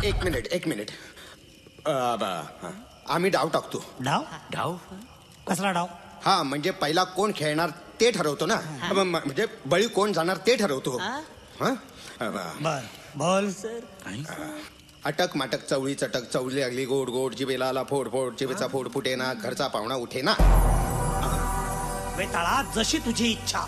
एक मिनिट आम्ही डाव टाकतो. डाव डाव कसला डाव? हा म्हणजे पहिला कोण खेळणार ते ठरवतो ना, म्हणजे बळी कोण जाणार ते ठरवतो. बर बोल सर. अटक माटक चवळी चटक चवली लागली गोड गोड जिबेला आला फोड फोड जिबेचा फोड फुटे ना घरचा पाहुणा उठे ना. वेताळा जशी तुझी इच्छा.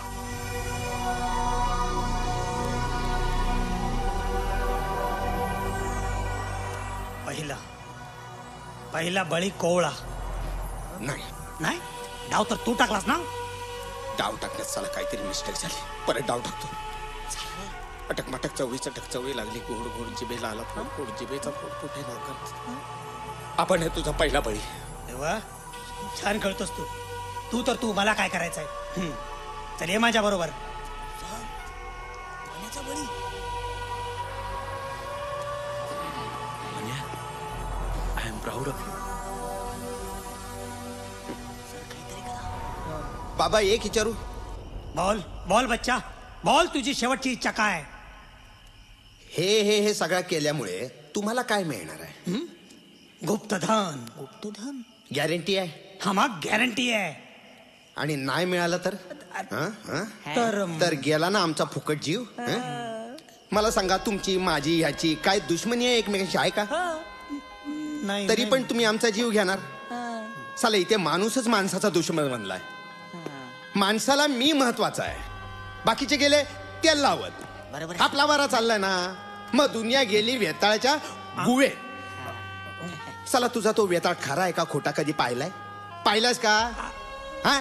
पहिला बळी कोवळा. नाही नाही डाव तर तू टाकलास ना. डाव टाकण्यात साला काहीतरी मिस्टेक झाली. परत डाव टाकतो. अटक माटक चवळी चटक चवळी लागली गोड गोड जिबेला आला फोड फोड जिबेचा फोड फुटे ना. आपण हे तुझा पहिला बळी. तेव्हा छान कळतोस तू. तू तर तू मला काय करायचंय. चल ये माझ्या बरोबर. बळी I am proud of you. बाबा एक विचारू. बोल बोल बच्चा बोल. तुझी शेवटची इच्छा काय? हे सगळं केल्यामुळे तुम्हाला काय मिळणार आहे? गुप्तधन. गुप्तधन गॅरंटी आहे? हा मग गॅरंटी आहे. आणि नाही मिळालं तर? तर गेला ना आमचा फुकट जीव. मला सांगा तुमची माझी ह्याची काय दुश्मनी आहे एकमेकांशी आहे का? तरी पण तुम्ही आमचा जीव घेणार? साला इथे माणूसच माणसाचा दुश्मन बनलाय. माणसाला मी महत्वाचा आहे. बाकीचे गेले तेल लावत. आपला वारा चाललाय ना. मग दुनिया गेली वेताळाच्या गुवे. साला तुझा तो वेताळ खरा आहे का खोटा कधी पाहिलास का? हा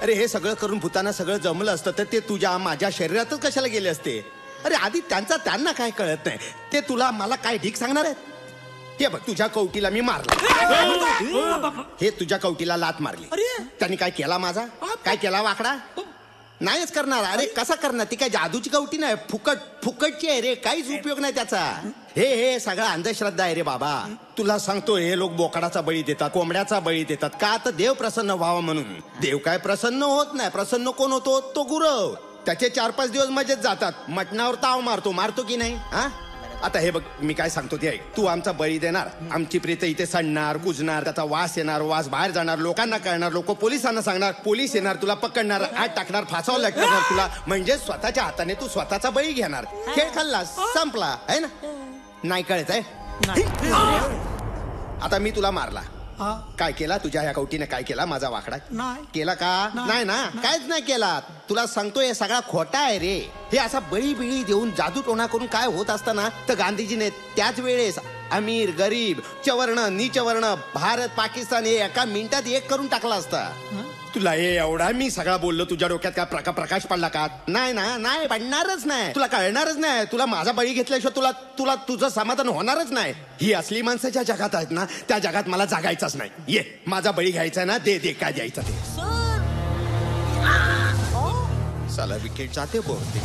अरे हे सगळं करून भूताना सगळं जमलं असतं तर ते तुझ्या माझ्या शरीरातच कशाला गेले असते? अरे आधी त्यांना काय कळत नाही. ते तुला मला काय ढीक सांगणार आहेत? हे बघ तुझ्या कवटीला मी मारला. हे तुझ्या कवटीला लात मारली. त्यांनी काय केला माझा? काय केला वाकडा? नाहीच करणार. अरे कसा करणार? ती काय जादूची कवटी नाही. फुकटची आहे रे. काहीच उपयोग नाही त्याचा. हे सगळा अंधश्रद्धा आहे रे बाबा. तुला सांगतो हे लोक बोकडाचा बळी देतात, कोंबड्याचा बळी देतात. का तर देव प्रसन्न व्हावा म्हणून. देव काय प्रसन्न होत नाही. प्रसन्न कोण होतो? तो गुरव. त्याचे 4-5 दिवस मजेत जातात. मटणावर ताव मारतो की नाही? हा आता हे बघ मी काय सांगतो ते ऐक. तू आमचा बळी देणार. आमची प्रेत इथे सडणार कुजणार. त्याचा वास येणार. वास बाहेर जाणार. लोकांना कळणार. लोक पोलिसांना सांगणार. पोलीस येणार. तुला पकडणार. आत टाकणार. फासावर लटकणार तुला. म्हणजे स्वतःच्या हाताने तू स्वतःचा बळी घेणार. खेळ खाल्लास संपला आहे ना. नाही कळत आहे. आता मी तुला मारला. काय केला तुझ्या ह्या कवटीने? काय केला माझा वाकडा? केला का? नाही ना. काहीच नाही केला. तुला सांगतो हे सगळा खोटा आहे रे. हे असा बळी बिळी देऊन जादू टोणा करून काय होत असताना तर गांधीजीने त्याच वेळेस अमीर गरीब चवर्ण नीचवर्ण भारत पाकिस्तान हे एका मिनिटात एक करून टाकला असता. तुला हे एवढा मी सगळा बोललो तुझ्या डोक्यात काय प्रकाश पडला का? नाही ना. नाही पडणारच नाही. तुला कळणारच नाही. तुला माझा बळी घेतल्याशिवाय तुला तुझं समाधान होणारच नाही. ही असली माणसं ज्या जगात आहेत ना त्या जगात मला जगायचंच नाही. ये माझा बळी घ्यायचा ना. दे काय द्यायचं ते. साला विकेट जाते बोलते.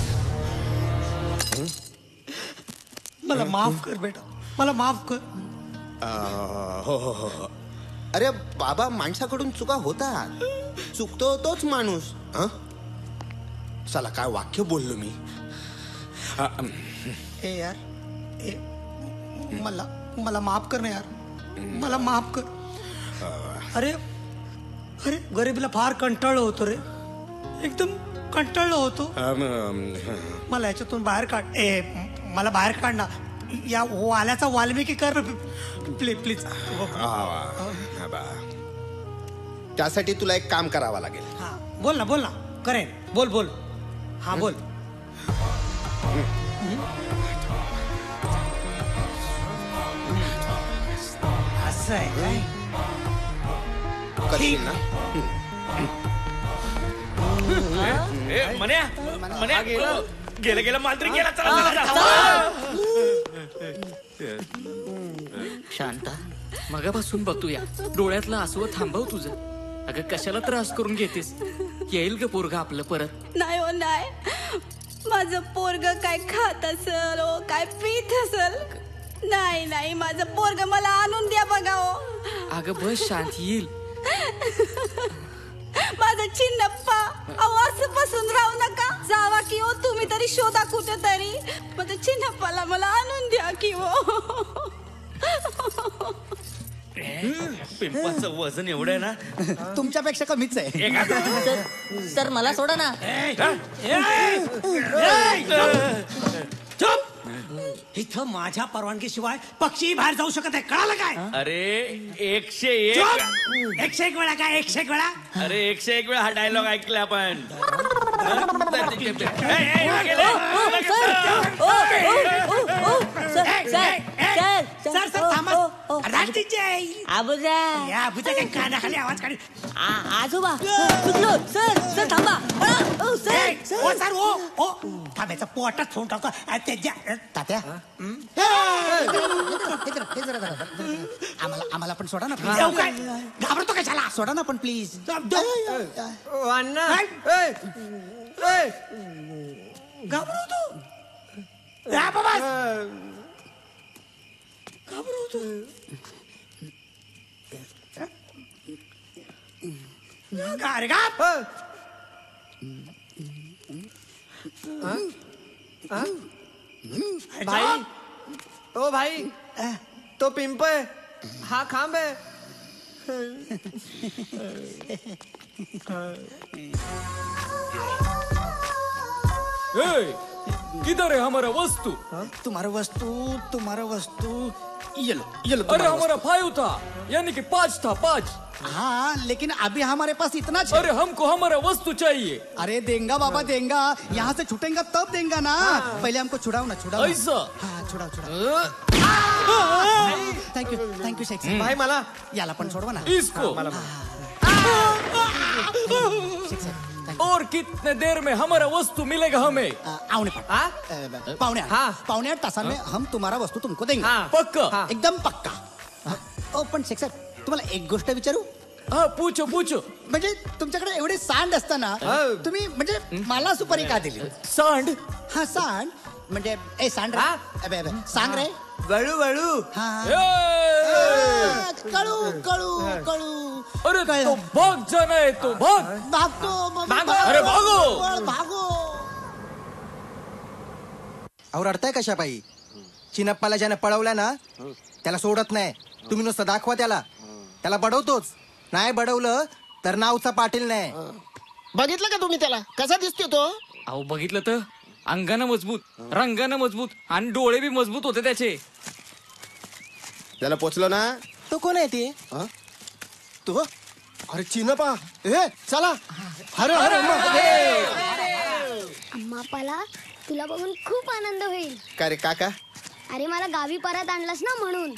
मला माफ कर बेटा. मला माफ कर. हो. अरे बाबा माणसाकडून चुका होतात. चुकतो तोच माणूस. साला काय वाक्य बोललो मी. ए यार मला माफ कर ना यार. मला माफ कर. अरे गरीबीला फार कंटाळलो होतो रे. एकदम कंटाळलो होतो. मला याच्यातून बाहेर काढ. मला बाहेर काढ ना. या वाल्याचा वाल्मिकी कर प्लीज. त्यासाठी तुला एक काम करावं लागेल. बोल ना करेन. बोल. हा बोल. असं आहे काय? करशील ना? गेला मांत्री गेला. चला. शांता मगापासून बघतोया डोळ्यातलं आसवं थांबव तुझं. अगं कशाला त्रास करून घेतेस? येईल ग पोरग आपलं परत. नाही हो नाही. माझं पोरग काय खात असल काय पीत असल. नाही माझं पोरग मला आणून द्या बघा हो. अगं बस शांत येईल. माझं चिन्नप्पा अहो असं बसून राहू नका. जावा की हो तुम्ही तरी शोधा कुठं तरी. माझं चिन्नप्पाला मला आणून द्या की हो. पिंपाचं वजन एवढं आहे ना तुमच्यापेक्षा कमीच आहे. सर मला सोडा ना. चुप! इथं माझ्या परवानगीशिवाय पक्षी बाहेर जाऊ शकत आहे, कळालं काय? अरे 101 101 वेळा काय 101 वेळा? अरे 101 वेळा हा डायलॉग ऐकला आपण. सर सर थांबा. रात्रीची आहे. आबोजा या आबूच्या काय कानाखाली आवाज काढ. आजोबा चुकलो. सर सर थांबा. ओ सर ओ सर ओ ओ थांबायचं पोटात फोन टाकतो त्याच्या तात्या आम्हाला पण सोडा ना प्लीज. काय घाबरतो कशाला? सोडा ना पण प्लीज. घाबरतो बाबा घाबरतो. अरे गाप भाई ओ भाई तो पिंप आहे हा खांब आहे. किधर है हमारा वस्तु? तुम्हारा वस्तु ये लो अरे हमारा 5 था, यानी कि 5 था 5. हाँ लेकिन अभी हमारे पास इतना अरे हमको हमारा वस्तु चाहिए. अरे देंगा बाबा देंगा. यहाँ से छूटेंगा तब देंगा ना. पहले हमको छुड़ाओ ना छुड़ाओ. ऐसा हाँ छुड़ाओ थँक्यू शेख साहेब. भाई मला याला पण सोडवा ना. इसको शेख साहेब और कितने देर में हमारा वस्तु मिलेगा हमें? आवने पावणे पावणे 8 तासांनी हम तुम्हारा वस्तू तुमको देंगे. पक्का? एकदम पक्का. ओ पण शेख साहेब तुम्हाला एक गोष्ट विचारू? हाँ पूछो पूछो. म्हणजे तुमच्याकडे एवढे सांड असताना तुम्ही म्हणजे मला सुपारी का दिली? सांड? हा सांड म्हणजे ए सांड रे. अबे अबे सांग रे. वळू वळू. कळू कळू कळू. अरे तो भाग जाना है तो भाग. भागतो. अरे भागो. भागो. अहो रडताय कशा पायी? चिनप्पाला ज्याने पळवलं ना त्याला सोडत नाही. तुम्ही नुसतं दाखवा त्याला बडवतोच. नाही बडवलं तर नावचा पाटील नाही. बघितलं का तुम्ही त्याला कसा दिसतो तो? अहो बघितलं तर अंगानं मजबूत, रंगानं मजबूत आणि डोळे बी मजबूत होते त्याचे. त्याला पोचलो ना. तो कोण आहे ते? तो अरे चिनप्पा. ए चला. अरे अरे अम्मापाला तुला बघून खूप आनंद होईल. काय रे काका? अरे मला गावी परत आणलंस ना म्हणून.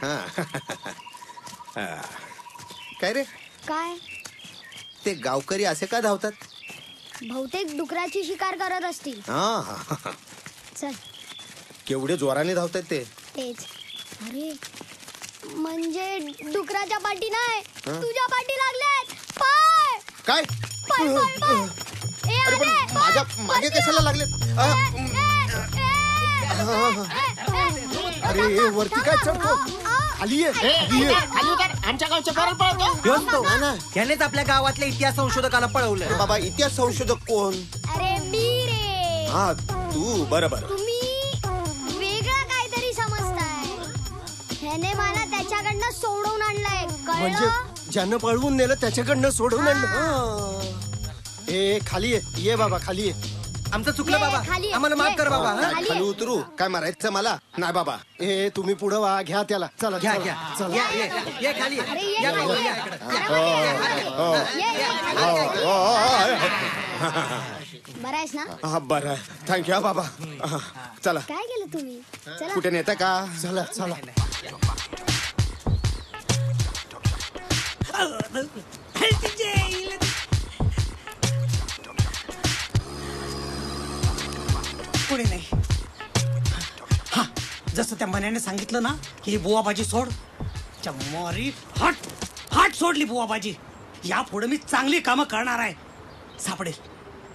काय रे काय ते गावकरी असे का धावतात? बहुतेक डुकराची शिकार करत असतील. चल केवढे जोराने धावतात ते. तेच. अरे म्हणजे डुकराच्या पाठी नाही तुझ्या पाठी लागलेत. पाय काय? पाय पाय पाय. ए अरे पण माझ्या मागे कशाला लागले? अरे वरती काय चढतो? आली आमच्या गावच्या पोराला यानेच आपल्या गावातल्या इतिहास संशोधकाला पळवलं. बाबा इतिहास संशोधक कोण? अरे बी रे. हा तू. बरोबर. तुम्ही वेगळं काहीतरी समजताय. ह्याने मला त्याच्याकडनं सोडवून आणलंय म्हणजे कळलं? ज्यानं पळवून नेलं त्याच्याकडनं सोडवून आणलं. ए खाली ये बाबा खाली ये. आमचं चुकलं ये, बाबा. खाली ये, आम्हाला माफ ये. कर बाबा. हा? खाली खाली ये. उतरू काय मारायचं मला? नाही बाबा. ए तुम्ही पुढं वा. घ्या त्याला. चला घ्या घ्या. चला ये खाली अरे ये खाली. हो, ये, ये खाली. बरं आहेस ना? हा बरं थँक्यू बाबा. चला काय केलं तुम्ही? चला कुठे नेता का? चला चला. पुढे नाही. हा जसं त्या मन्याने सांगितलं ना की ही बुवाबाजी सोड. चम्मारी हट हट सोडली बुवाबाजी. यापुढे मी चांगली कामं करणार आहे. सापडेल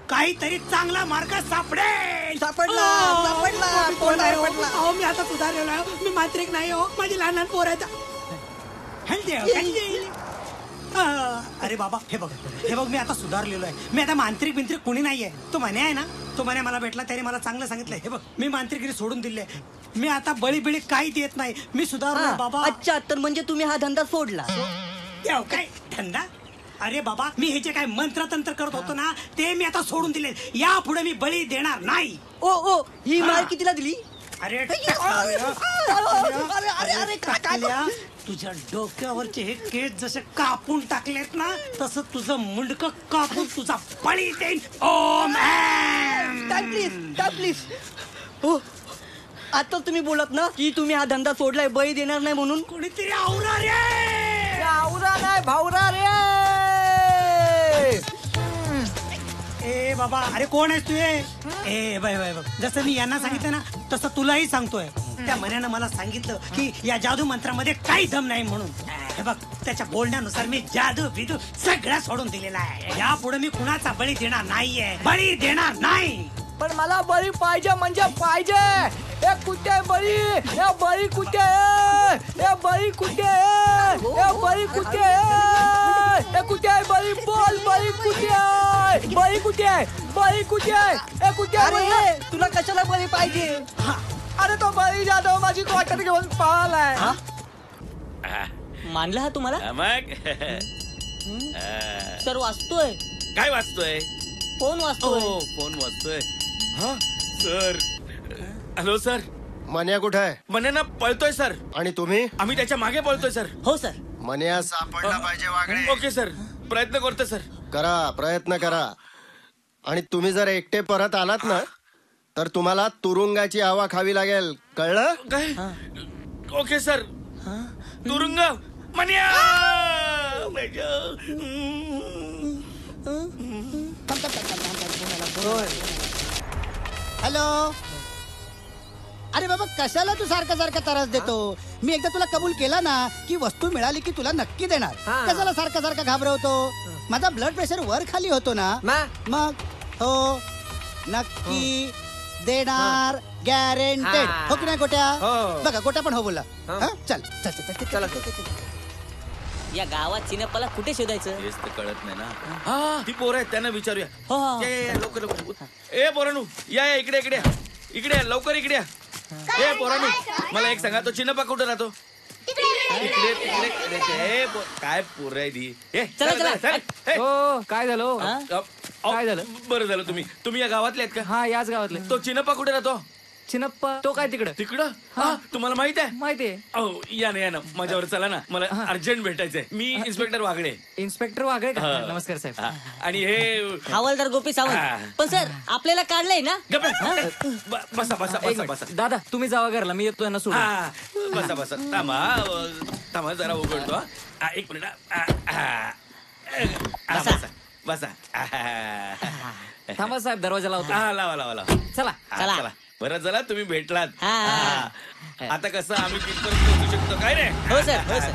काहीतरी चांगला मार्ग सापडेल. सापडला. अहो मी आता सुधारलेलो आहे. मी मात्रिक नाही हो. माझी लहान लहान पोर आहेत. अरे बाबा हे बघ मी आता सुधारलेलो आहे. मी आता मांत्रिक बिंत्रिक कोणी नाहीये. तो म्हणे आहे ना तो म्हणे मला भेटला त्याने मला चांगलं सांगितलं. हे बघ मी मांत्रिकगिरी सोडून दिली आहे. मी आता बळी बिळी काही देत नाही. मी सुधारलो बाबा. अच्छा तर म्हणजे तुम्ही हा धंदा सोडला? देव काय धंदा? अरे बाबा, मी हे जे काय मंत्रतंत्र करत होतो ना, ते मी आता सोडून दिले. यापुढे मी बळी देणार नाही. ओ ही माळ कितीला दिली? अरे अरे टाकल्या, तुझ्या डोक्यावरचे हे केस जसे कापून टाकलेत ना, तसं तुझं मुंडक कापून तुझा बळी देईन. ओम प्लीज हो, आता तुम्ही बोलत ना की तुम्ही हा धंदा सोडलाय, बळी देणार नाही म्हणून. कोणीतरी आवरा रे, आवरा नाही भावरा रे. ए बाबा, अरे कोण आहेस तू? ए बाय बाय बाय, जसं मी यांना सांगितलं ना तसं तुलाही सांगतोय. त्या मन्यानं मला सांगितलं की या जादू मंत्रामध्ये काही दम नाही म्हणून. हे बघ, त्याच्या बोलण्यानुसार मी जादू बिदू सगळं सोडून दिलेला आहे. यापुढे मी कुणाचा बळी देणार नाहीये, बळी देणार नाही. पण मला बळी पाहिजे म्हणजे पाहिजे. ए कुठे बळी? ए बळी कुठे? ए बळी कुठे? ए बळी कुठे? ए कुठे बळी? बोल, बळी कुठे? बळी कुठे? बळी कुठे? ए कुठे? अरे तुला कशाला बळी पाहिजे? अरे तो बळी जाधव माझी क्वार्टर घेऊन पळालाय. मानला हा तुम्हाला? मग सर वाचतोय. काय वाचतोय? फोन वाचतोय. फोन वाचतोय. हा सर. Hello sir. मन्या कुठे आहे? मन्या पळतोय सर. आणि तुम्ही? आम्ही त्याच्या मागे पळतोय सर. हो सर. मन्या सापडला पाहिजे वागळे. ओके सर, प्रयत्न करतोय सर. करा, प्रयत्न करा. आणि तुम्ही जर एकटे परत आलात ना, तर तुम्हाला तुरुंगाची हवा खावी लागेल, कळलं? काय? Okay sir. तुरुंग मन्या. हॅलो. अरे बाबा, कशाला तू सारखा सारखा त्रास देतो? मी एकदा तुला कबूल केला ना की वस्तू मिळाली की तुला नक्की देणार. कशाला सारखा सारखा घाबरवतो? माझा ब्लड प्रेशर वर खाली होतो ना. मग हो, नक्की देणार, गॅरेंटेड. हो की नाही गोट्या? बघा, गोट्या पण हो बोला. चल चल चल चल चल. या गावात चिनप्पाला कुठे शोधायचं? हेच तर कळत नाही ना. हा, ती पोरं आहेत, त्यांना विचारूया. हो. या, लवकर लवकर. ए पोरानू, या इकडे इकडे इकडे लवकर इकडे. ए पोरानू, मला एक सांगा, तो चिनप्पा कुठे राहतो? इकडे तिकडे. काय पोर आहे ती? काय झालं? काय झालं? बरं झालं तुम्ही या गावातले आहेत का? हा, याच गावातले. तो चिनप्पा कुठे राहतो? चिनप्पा तो काय तिकडं? तिकडं? हा, तुम्हाला माहित आहे? माहितीये. अहो, या ना माझ्यावर चला ना, मला अर्जंट भेटायचंय. मी इन्स्पेक्टर वागळे. इन्स्पेक्टर वागळे का? नमस्कार साहेब. आणि हे हवालदार गोपी सावंत. पण सर, आपल्याला काढलंय ना? बसा बसा बसा बसा. दादा तुम्ही जावा घरला, मी येतो यांना सोडून. बसा बसा. थांबा जरा उघडतो. एक मिनिट. बसा बसा. थांबा साहेब, दरवाजा लावतो. लावा लावा लावा. चला चला. बरं झाला तुम्ही भेटलात. आता कसं आम्ही तिथपर्यंत पोहोचू शकतो काय रे? हो सर, हो सर.